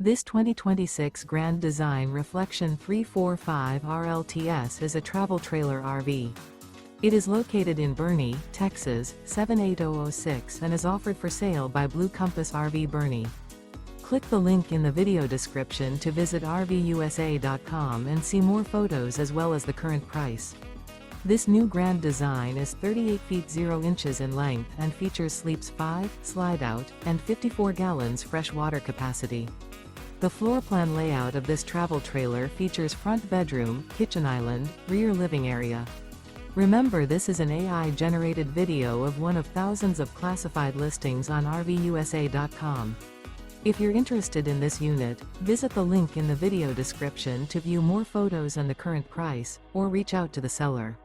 This 2026 Grand Design Reflection 345 RLTS is a travel trailer RV. It is located in Boerne, Texas, 78006 and is offered for sale by Blue Compass RV Boerne. Click the link in the video description to visit RVUSA.com and see more photos as well as the current price. This new Grand Design is 38 feet 0 inches in length and features sleeps 5, Slideout, and 54 gallons fresh water capacity. The floor plan layout of this travel trailer features front bedroom, kitchen island, rear living area. Remember, this is an AI-generated video of one of thousands of classified listings on RVUSA.com. If you're interested in this unit, visit the link in the video description to view more photos and the current price, or reach out to the seller.